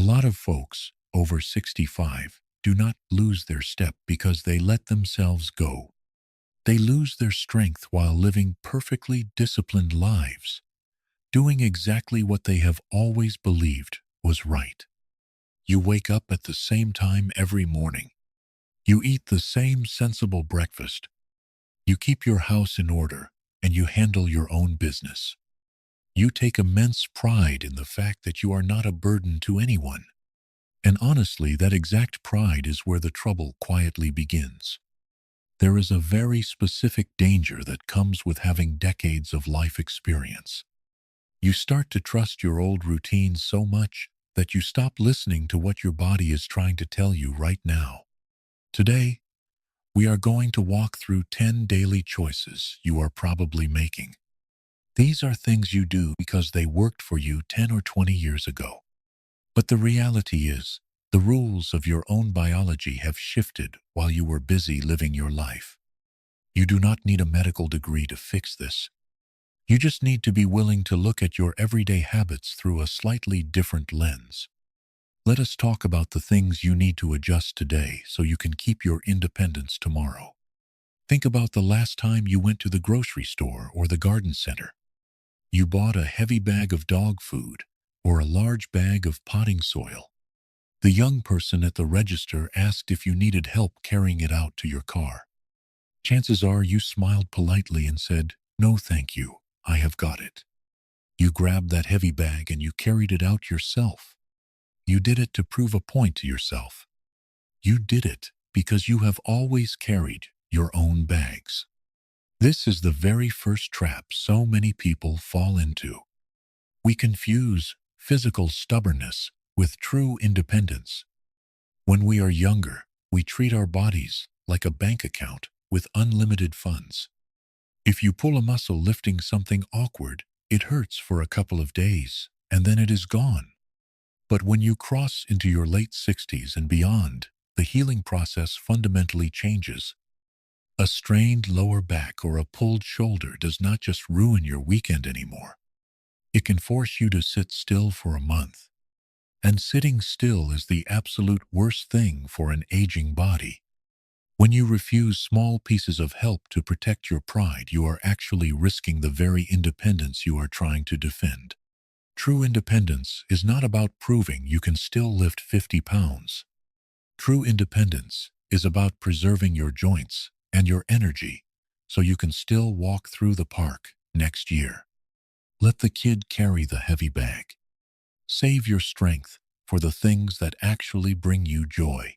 lot of folks over 65 do not lose their step because they let themselves go. They lose their strength while living perfectly disciplined lives, doing exactly what they have always believed was right. You wake up at the same time every morning. You eat the same sensible breakfast. You keep your house in order, and you handle your own business. You take immense pride in the fact that you are not a burden to anyone. And honestly, that exact pride is where the trouble quietly begins. There is a very specific danger that comes with having decades of life experience. You start to trust your old routines so much that you stop listening to what your body is trying to tell you right now. Today, we are going to walk through 10 daily choices you are probably making. These are things you do because they worked for you 10 or 20 years ago. But the reality is, the rules of your own biology have shifted while you were busy living your life. You do not need a medical degree to fix this. You just need to be willing to look at your everyday habits through a slightly different lens. Let us talk about the things you need to adjust today so you can keep your independence tomorrow. Think about the last time you went to the grocery store or the garden center. You bought a heavy bag of dog food or a large bag of potting soil. The young person at the register asked if you needed help carrying it out to your car. Chances are you smiled politely and said, "No, thank you, I have got it." You grabbed that heavy bag and you carried it out yourself. You did it to prove a point to yourself. You did it because you have always carried your own bags. This is the very first trap so many people fall into. We confuse physical stubbornness with true independence. When we are younger, we treat our bodies like a bank account with unlimited funds. If you pull a muscle lifting something awkward, it hurts for a couple of days, and then it is gone. But when you cross into your late 60s and beyond, the healing process fundamentally changes. A strained lower back or a pulled shoulder does not just ruin your weekend anymore. It can force you to sit still for a month. And sitting still is the absolute worst thing for an aging body. When you refuse small pieces of help to protect your pride, you are actually risking the very independence you are trying to defend. True independence is not about proving you can still lift 50 pounds. True independence is about preserving your joints and your energy so you can still walk through the park next year. Let the kid carry the heavy bag. Save your strength for the things that actually bring you joy.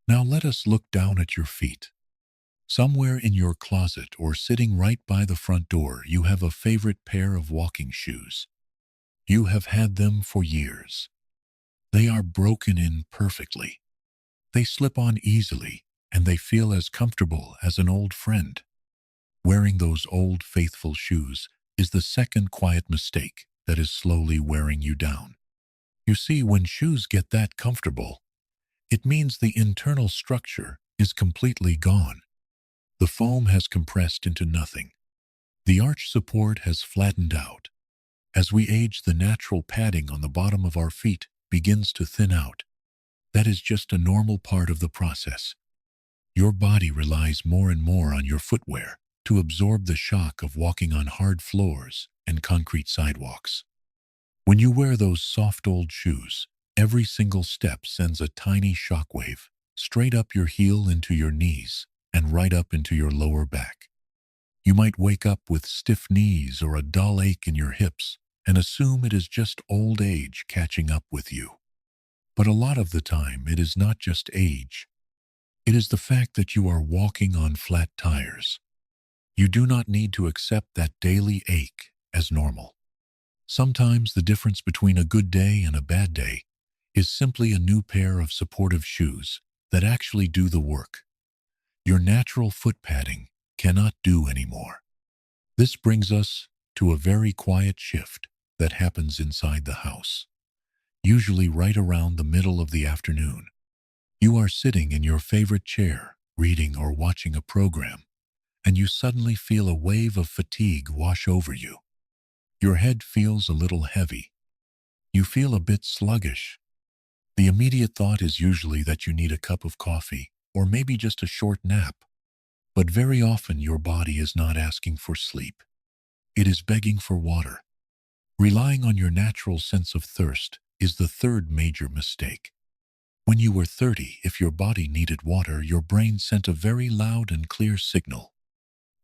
Now let us look down at your feet. Somewhere in your closet or sitting right by the front door, you have a favorite pair of walking shoes. You have had them for years. They are broken in perfectly. They slip on easily, and they feel as comfortable as an old friend. Wearing those old faithful shoes is the second quiet mistake that is slowly wearing you down. You see, when shoes get that comfortable, it means the internal structure is completely gone. The foam has compressed into nothing. The arch support has flattened out. As we age, the natural padding on the bottom of our feet begins to thin out. That is just a normal part of the process. Your body relies more and more on your footwear to absorb the shock of walking on hard floors and concrete sidewalks. When you wear those soft old shoes, every single step sends a tiny shockwave straight up your heel into your knees and right up into your lower back. You might wake up with stiff knees or a dull ache in your hips and assume it is just old age catching up with you. But a lot of the time, it is not just age. It is the fact that you are walking on flat tires. You do not need to accept that daily ache as normal. Sometimes the difference between a good day and a bad day is simply a new pair of supportive shoes that actually do the work. Your natural foot padding cannot do anymore. This brings us to a very quiet shift that happens inside the house, usually right around the middle of the afternoon. You are sitting in your favorite chair, reading or watching a program, and you suddenly feel a wave of fatigue wash over you. Your head feels a little heavy. You feel a bit sluggish. The immediate thought is usually that you need a cup of coffee or maybe just a short nap. But very often your body is not asking for sleep. It is begging for water. Relying on your natural sense of thirst is the third major mistake. When you were 30, if your body needed water, your brain sent a very loud and clear signal.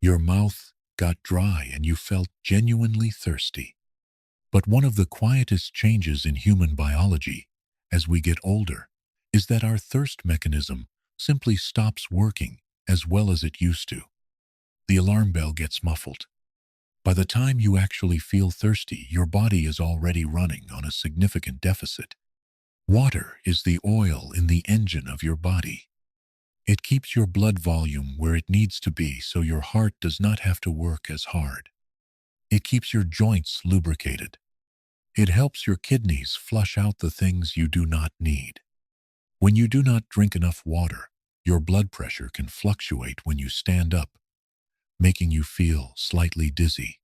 Your mouth got dry and you felt genuinely thirsty. But one of the quietest changes in human biology as we get older is that our thirst mechanism simply stops working as well as it used to. The alarm bell gets muffled. By the time you actually feel thirsty, your body is already running on a significant deficit. Water is the oil in the engine of your body. It keeps your blood volume where it needs to be so your heart does not have to work as hard. It keeps your joints lubricated. It helps your kidneys flush out the things you do not need. When you do not drink enough water, your blood pressure can fluctuate when you stand up, making you feel slightly dizzy.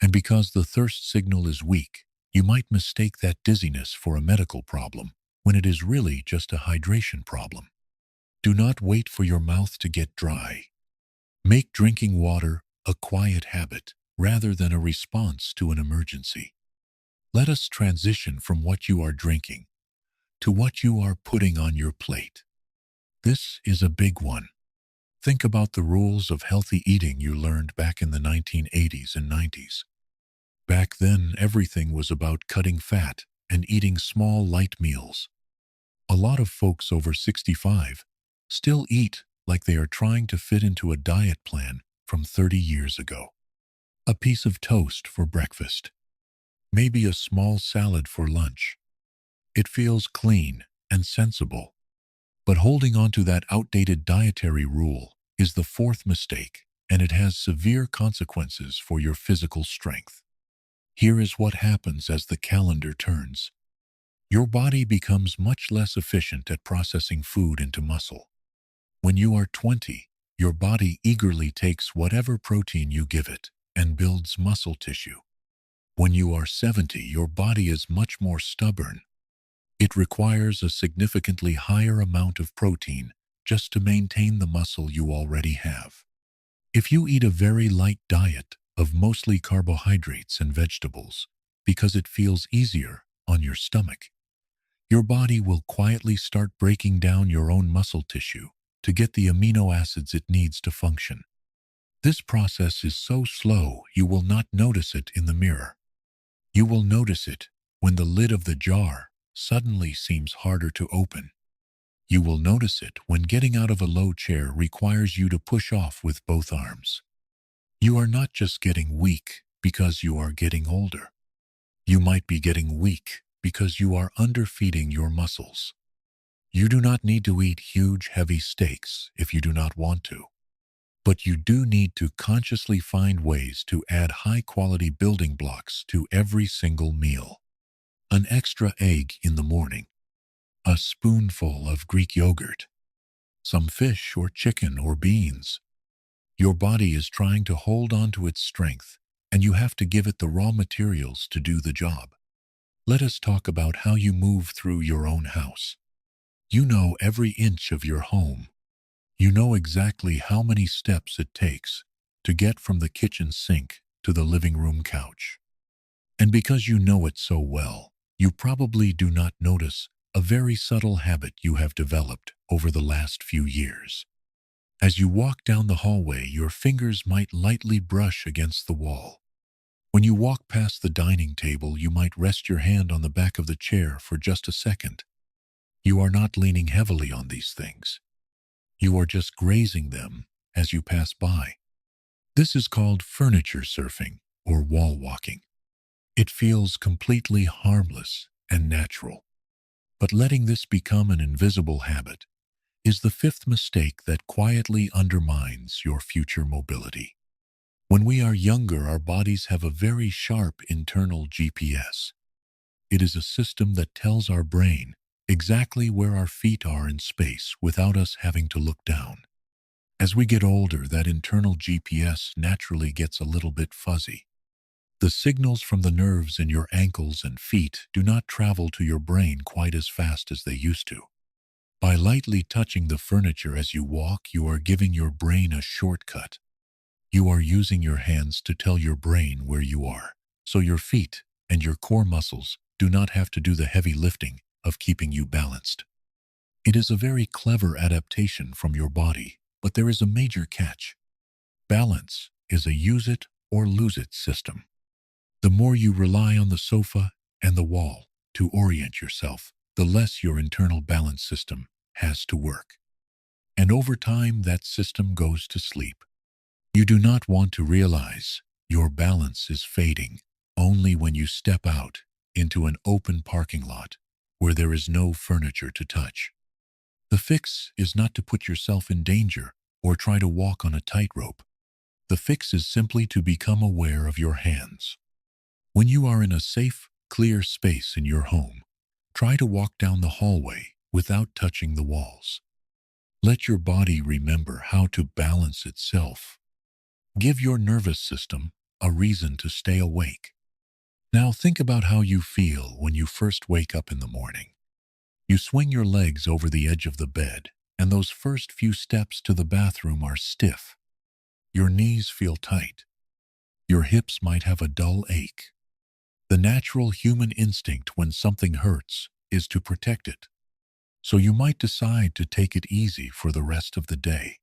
And because the thirst signal is weak, you might mistake that dizziness for a medical problem when it is really just a hydration problem. Do not wait for your mouth to get dry. Make drinking water a quiet habit rather than a response to an emergency. Let us transition from what you are drinking to what you are putting on your plate. This is a big one. Think about the rules of healthy eating you learned back in the 1980s and 90s. Back then, everything was about cutting fat and eating small, light meals. A lot of folks over 65 still eat like they are trying to fit into a diet plan from 30 years ago. A piece of toast for breakfast. Maybe a small salad for lunch. It feels clean and sensible. But holding on to that outdated dietary rule is the fourth mistake, and it has severe consequences for your physical strength. Here is what happens as the calendar turns. Your body becomes much less efficient at processing food into muscle. When you are 20, your body eagerly takes whatever protein you give it and builds muscle tissue. When you are 70, your body is much more stubborn. It requires a significantly higher amount of protein just to maintain the muscle you already have. If you eat a very light diet of mostly carbohydrates and vegetables because it feels easier on your stomach, your body will quietly start breaking down your own muscle tissue to get the amino acids it needs to function. This process is so slow you will not notice it in the mirror. You will notice it when the lid of the jar suddenly seems harder to open. You will notice it when getting out of a low chair requires you to push off with both arms. You are not just getting weak because you are getting older. You might be getting weak because you are underfeeding your muscles. You do not need to eat huge, heavy steaks if you do not want to. But you do need to consciously find ways to add high-quality building blocks to every single meal. An extra egg in the morning, a spoonful of Greek yogurt, some fish or chicken or beans. Your body is trying to hold on to its strength, and you have to give it the raw materials to do the job. Let us talk about how you move through your own house. You know every inch of your home. You know exactly how many steps it takes to get from the kitchen sink to the living room couch. And because you know it so well, you probably do not notice a very subtle habit you have developed over the last few years. As you walk down the hallway, your fingers might lightly brush against the wall. When you walk past the dining table, you might rest your hand on the back of the chair for just a second. You are not leaning heavily on these things. You are just grazing them as you pass by. This is called furniture surfing or wall walking. It feels completely harmless and natural. But letting this become an invisible habit is the fifth mistake that quietly undermines your future mobility. When we are younger, our bodies have a very sharp internal GPS. It is a system that tells our brain exactly where our feet are in space without us having to look down. As we get older, that internal GPS naturally gets a little bit fuzzy. The signals from the nerves in your ankles and feet do not travel to your brain quite as fast as they used to. By lightly touching the furniture as you walk, you are giving your brain a shortcut. You are using your hands to tell your brain where you are, so your feet and your core muscles do not have to do the heavy lifting of keeping you balanced. It is a very clever adaptation from your body, but there is a major catch. Balance is a use it or lose it system. The more you rely on the sofa and the wall to orient yourself, the less your internal balance system has to work. And over time, that system goes to sleep. You do not want to realize your balance is fading only when you step out into an open parking lot where there is no furniture to touch. The fix is not to put yourself in danger or try to walk on a tightrope. The fix is simply to become aware of your hands. When you are in a safe, clear space in your home, try to walk down the hallway without touching the walls. Let your body remember how to balance itself. Give your nervous system a reason to stay awake. Now think about how you feel when you first wake up in the morning. You swing your legs over the edge of the bed, and those first few steps to the bathroom are stiff. Your knees feel tight. Your hips might have a dull ache. The natural human instinct when something hurts is to protect it. So you might decide to take it easy for the rest of the day.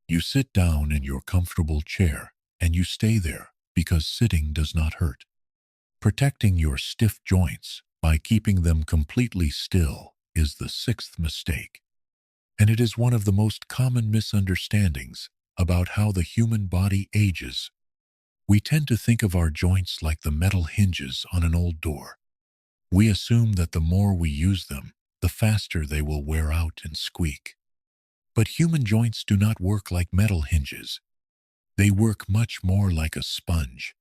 You sit down in your comfortable chair and you stay there because sitting does not hurt. Protecting your stiff joints by keeping them completely still is the sixth mistake. And it is one of the most common misunderstandings about how the human body ages. We tend to think of our joints like the metal hinges on an old door. We assume that the more we use them, the faster they will wear out and squeak. But human joints do not work like metal hinges. They work much more like a sponge.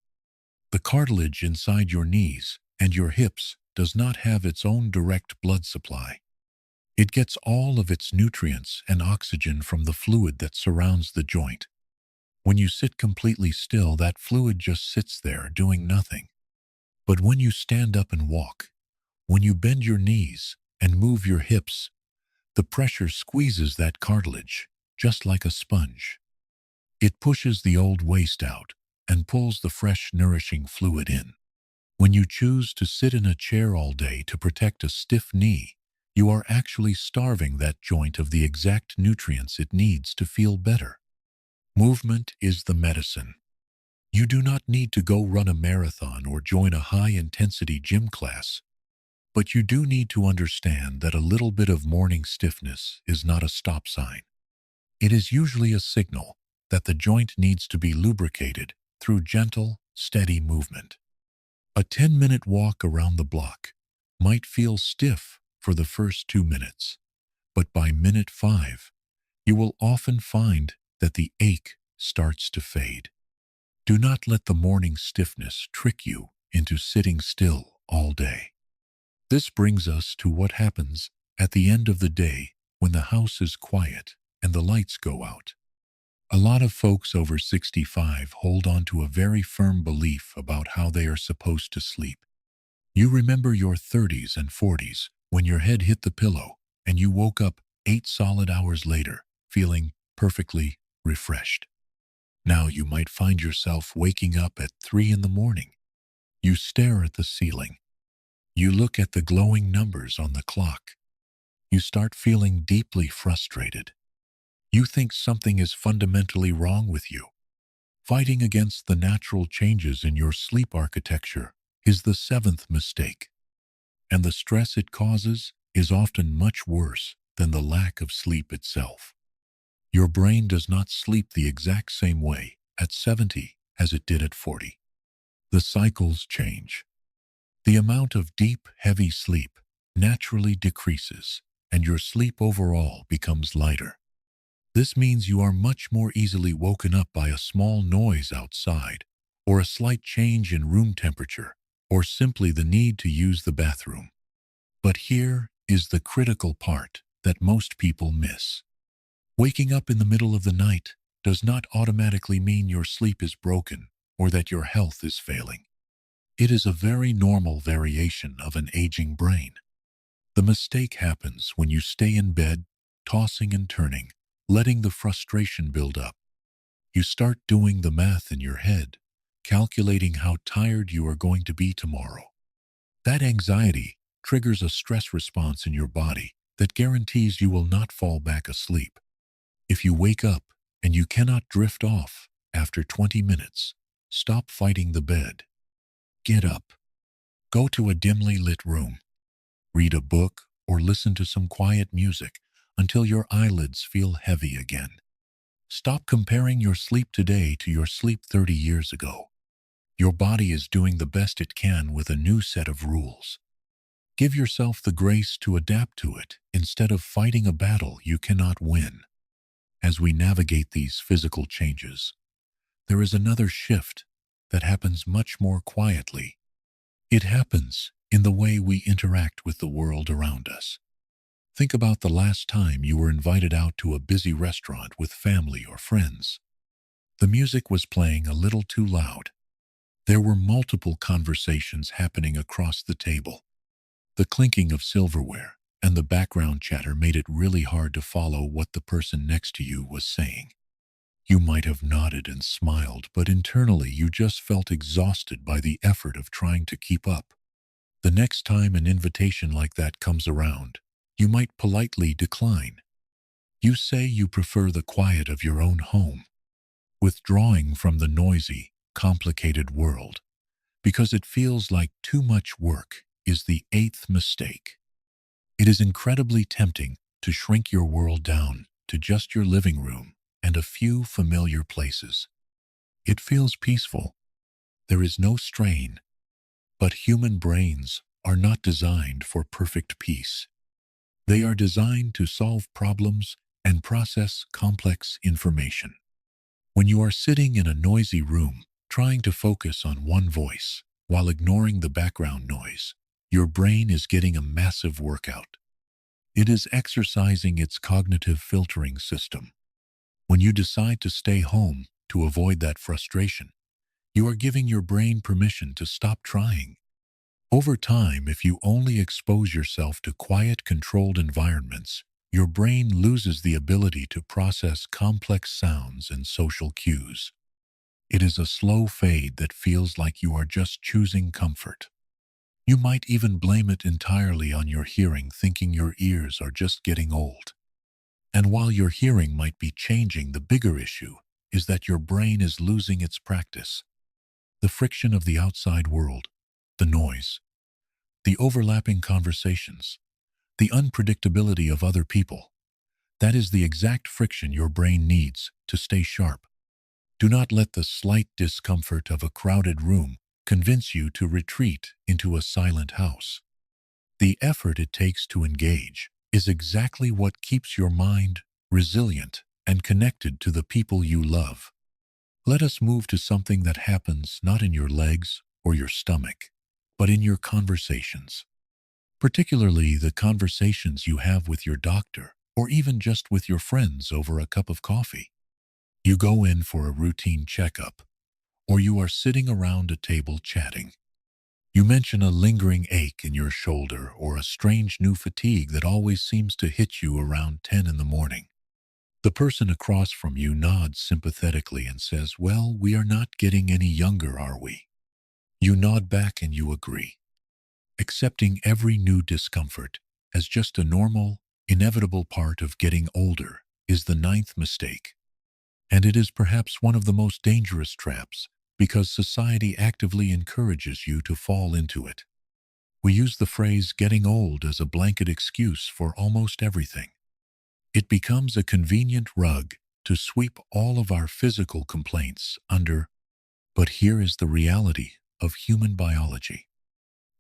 The cartilage inside your knees and your hips does not have its own direct blood supply. It gets all of its nutrients and oxygen from the fluid that surrounds the joint. When you sit completely still, that fluid just sits there doing nothing. But when you stand up and walk, when you bend your knees and move your hips, the pressure squeezes that cartilage, just like a sponge. It pushes the old waste out and pulls the fresh, nourishing fluid in. When you choose to sit in a chair all day to protect a stiff knee, you are actually starving that joint of the exact nutrients it needs to feel better. Movement is the medicine. You do not need to go run a marathon or join a high-intensity gym class, but you do need to understand that a little bit of morning stiffness is not a stop sign. It is usually a signal that the joint needs to be lubricated through gentle, steady movement. A 10-minute walk around the block might feel stiff for the first 2 minutes, but by minute 5, you will often find that the ache starts to fade. Do not let the morning stiffness trick you into sitting still all day. This brings us to what happens at the end of the day when the house is quiet and the lights go out. A lot of folks over 65 hold on to a very firm belief about how they are supposed to sleep. You remember your 30s and 40s when your head hit the pillow and you woke up 8 solid hours later feeling perfectly refreshed. Now you might find yourself waking up at 3 in the morning. You stare at the ceiling. You look at the glowing numbers on the clock. You start feeling deeply frustrated. You think something is fundamentally wrong with you. Fighting against the natural changes in your sleep architecture is the 7th mistake. And the stress it causes is often much worse than the lack of sleep itself. Your brain does not sleep the exact same way at 70 as it did at 40. The cycles change. The amount of deep, heavy sleep naturally decreases, and your sleep overall becomes lighter. This means you are much more easily woken up by a small noise outside, or a slight change in room temperature, or simply the need to use the bathroom. But here is the critical part that most people miss. Waking up in the middle of the night does not automatically mean your sleep is broken or that your health is failing. It is a very normal variation of an aging brain. The mistake happens when you stay in bed, tossing and turning, letting the frustration build up. You start doing the math in your head, calculating how tired you are going to be tomorrow. That anxiety triggers a stress response in your body that guarantees you will not fall back asleep. If you wake up and you cannot drift off after 20 minutes, stop fighting the bed. Get up. Go to a dimly lit room. Read a book or listen to some quiet music until your eyelids feel heavy again. Stop comparing your sleep today to your sleep 30 years ago. Your body is doing the best it can with a new set of rules. Give yourself the grace to adapt to it instead of fighting a battle you cannot win. As we navigate these physical changes, there is another shift that happens much more quietly. It happens in the way we interact with the world around us. Think about the last time you were invited out to a busy restaurant with family or friends. The music was playing a little too loud. There were multiple conversations happening across the table. The clinking of silverware and the background chatter made it really hard to follow what the person next to you was saying. You might have nodded and smiled, but internally you just felt exhausted by the effort of trying to keep up. The next time an invitation like that comes around, you might politely decline. You say you prefer the quiet of your own home, withdrawing from the noisy, complicated world, because it feels like too much work is the eighth mistake. It is incredibly tempting to shrink your world down to just your living room and a few familiar places. It feels peaceful. There is no strain. But human brains are not designed for perfect peace. They are designed to solve problems and process complex information. When you are sitting in a noisy room, trying to focus on one voice while ignoring the background noise, your brain is getting a massive workout. It is exercising its cognitive filtering system. When you decide to stay home to avoid that frustration, you are giving your brain permission to stop trying. Over time, if you only expose yourself to quiet, controlled environments, your brain loses the ability to process complex sounds and social cues. It is a slow fade that feels like you are just choosing comfort. You might even blame it entirely on your hearing, thinking your ears are just getting old. And while your hearing might be changing, the bigger issue is that your brain is losing its practice. The friction of the outside world, the noise, the overlapping conversations, the unpredictability of other people, that is the exact friction your brain needs to stay sharp. Do not let the slight discomfort of a crowded room convince you to retreat into a silent house. The effort it takes to engage is exactly what keeps your mind resilient and connected to the people you love. Let us move to something that happens not in your legs or your stomach, but in your conversations. Particularly the conversations you have with your doctor or even just with your friends over a cup of coffee. You go in for a routine checkup, or you are sitting around a table chatting. You mention a lingering ache in your shoulder or a strange new fatigue that always seems to hit you around 10 in the morning. The person across from you nods sympathetically and says, "Well, we are not getting any younger, are we?" You nod back and you agree. Accepting every new discomfort as just a normal, inevitable part of getting older is the ninth mistake. And it is perhaps one of the most dangerous traps because society actively encourages you to fall into it. We use the phrase getting old as a blanket excuse for almost everything. It becomes a convenient rug to sweep all of our physical complaints under. But here is the reality of human biology.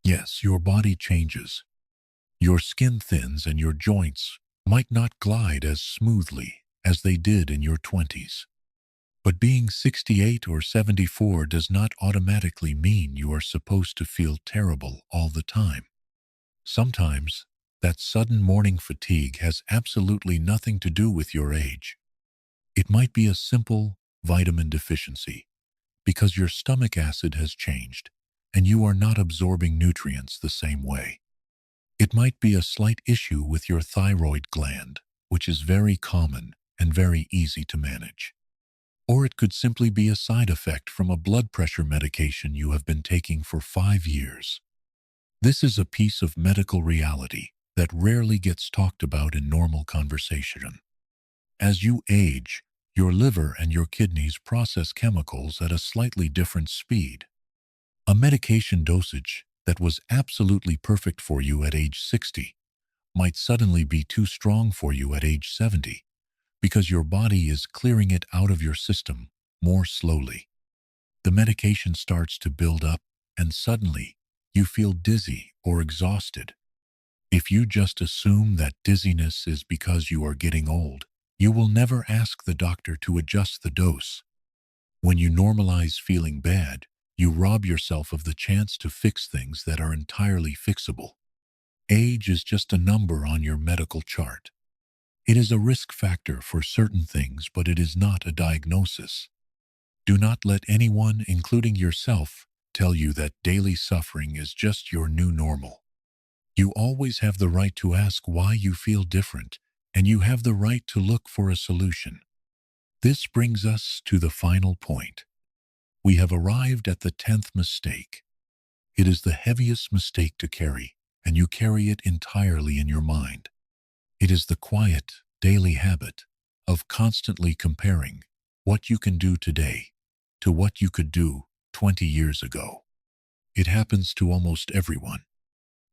Yes, your body changes. Your skin thins and your joints might not glide as smoothly as they did in your 20s. But being 68 or 74 does not automatically mean you are supposed to feel terrible all the time. Sometimes, that sudden morning fatigue has absolutely nothing to do with your age. It might be a simple vitamin deficiency because your stomach acid has changed and you are not absorbing nutrients the same way. It might be a slight issue with your thyroid gland, which is very common and very easy to manage. Or it could simply be a side effect from a blood pressure medication you have been taking for 5 years. This is a piece of medical reality that rarely gets talked about in normal conversation. As you age, your liver and your kidneys process chemicals at a slightly different speed. A medication dosage that was absolutely perfect for you at age 60 might suddenly be too strong for you at age 70 because your body is clearing it out of your system more slowly. The medication starts to build up, and suddenly you feel dizzy or exhausted. If you just assume that dizziness is because you are getting old, you will never ask the doctor to adjust the dose. When you normalize feeling bad, you rob yourself of the chance to fix things that are entirely fixable. Age is just a number on your medical chart. It is a risk factor for certain things, but it is not a diagnosis. Do not let anyone, including yourself, tell you that daily suffering is just your new normal. You always have the right to ask why you feel different, and you have the right to look for a solution. This brings us to the final point. We have arrived at the 10th mistake. It is the heaviest mistake to carry, and you carry it entirely in your mind. It is the quiet, daily habit of constantly comparing what you can do today to what you could do 20 years ago. It happens to almost everyone.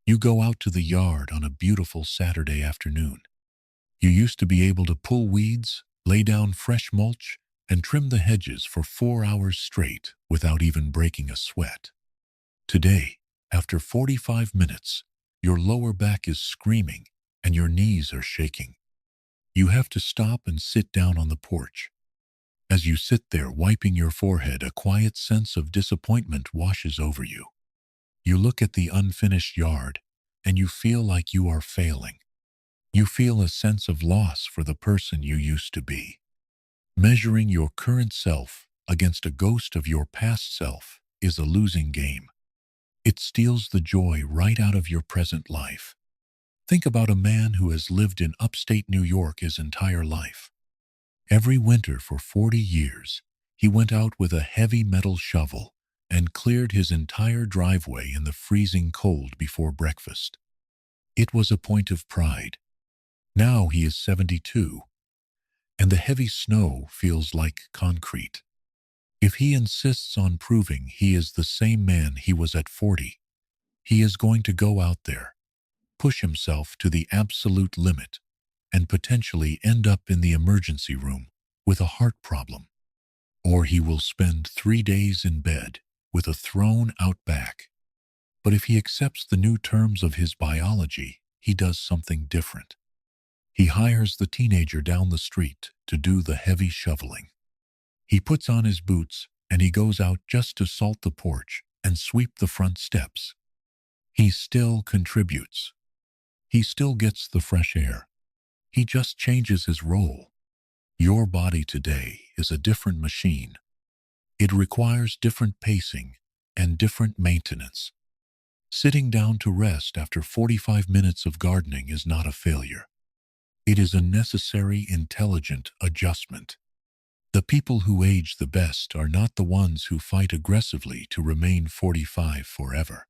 You go out to the yard on a beautiful Saturday afternoon. You used to be able to pull weeds, lay down fresh mulch, and trim the hedges for 4 hours straight without even breaking a sweat. Today, after 45 minutes, your lower back is screaming and your knees are shaking. You have to stop and sit down on the porch. As you sit there wiping your forehead, a quiet sense of disappointment washes over you. You look at the unfinished yard, and you feel like you are failing. You feel a sense of loss for the person you used to be. Measuring your current self against a ghost of your past self is a losing game. It steals the joy right out of your present life. Think about a man who has lived in upstate New York his entire life. Every winter for 40 years, he went out with a heavy metal shovel and cleared his entire driveway in the freezing cold before breakfast. It was a point of pride. Now he is 72, and the heavy snow feels like concrete. If he insists on proving he is the same man he was at 40, he is going to go out there, push himself to the absolute limit, and potentially end up in the emergency room with a heart problem. Or he will spend 3 days in bed with a thrown-out back. But if he accepts the new terms of his biology, he does something different. He hires the teenager down the street to do the heavy shoveling. He puts on his boots and he goes out just to salt the porch and sweep the front steps. He still contributes. He still gets the fresh air. He just changes his role. Your body today is a different machine. It requires different pacing and different maintenance. Sitting down to rest after 45 minutes of gardening is not a failure. It is a necessary, intelligent adjustment. The people who age the best are not the ones who fight aggressively to remain 45 forever.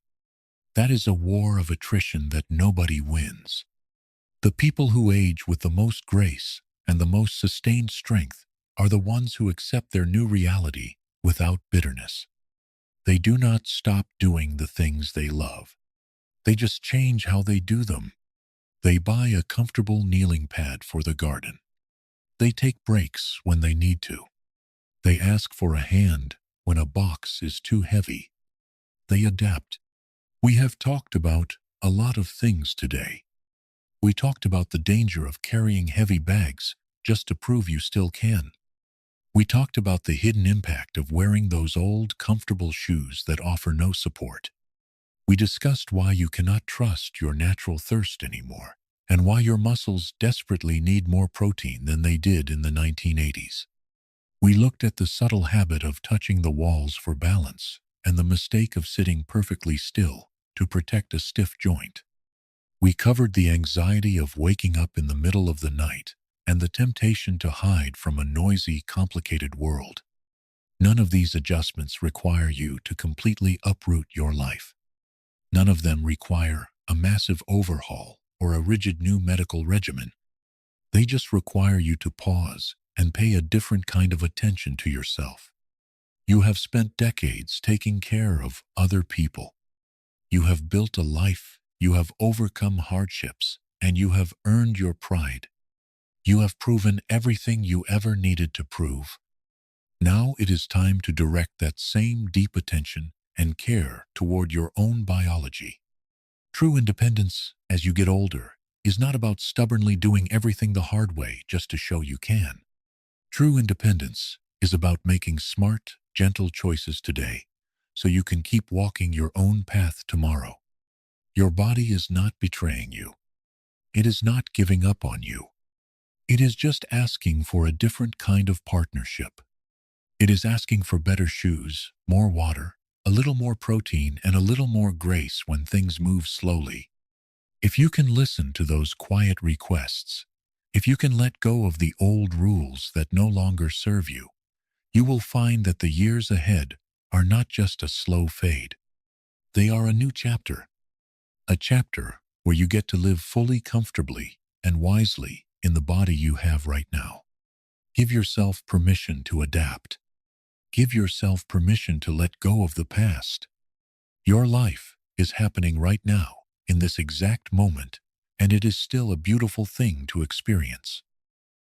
That is a war of attrition that nobody wins. The people who age with the most grace and the most sustained strength are the ones who accept their new reality without bitterness. They do not stop doing the things they love. They just change how they do them. They buy a comfortable kneeling pad for the garden. They take breaks when they need to. They ask for a hand when a box is too heavy. They adapt. We have talked about a lot of things today. We talked about the danger of carrying heavy bags just to prove you still can. We talked about the hidden impact of wearing those old, comfortable shoes that offer no support. We discussed why you cannot trust your natural thirst anymore, and why your muscles desperately need more protein than they did in the 1980s. We looked at the subtle habit of touching the walls for balance, and the mistake of sitting perfectly still to protect a stiff joint. We covered the anxiety of waking up in the middle of the night and the temptation to hide from a noisy, complicated world. None of these adjustments require you to completely uproot your life. None of them require a massive overhaul or a rigid new medical regimen. They just require you to pause and pay a different kind of attention to yourself. You have spent decades taking care of other people. You have built a life, you have overcome hardships, and you have earned your pride. You have proven everything you ever needed to prove. Now it is time to direct that same deep attention and care toward your own biology. True independence, as you get older, is not about stubbornly doing everything the hard way just to show you can. True independence is about making smart, gentle choices today so you can keep walking your own path tomorrow. Your body is not betraying you. It is not giving up on you. It is just asking for a different kind of partnership. It is asking for better shoes, more water, a little more protein, and a little more grace when things move slowly. If you can listen to those quiet requests, if you can let go of the old rules that no longer serve you, you will find that the years ahead are not just a slow fade. They are a new chapter. A chapter where you get to live fully, comfortably, and wisely in the body you have right now. Give yourself permission to adapt. Give yourself permission to let go of the past. Your life is happening right now, in this exact moment, and it is still a beautiful thing to experience.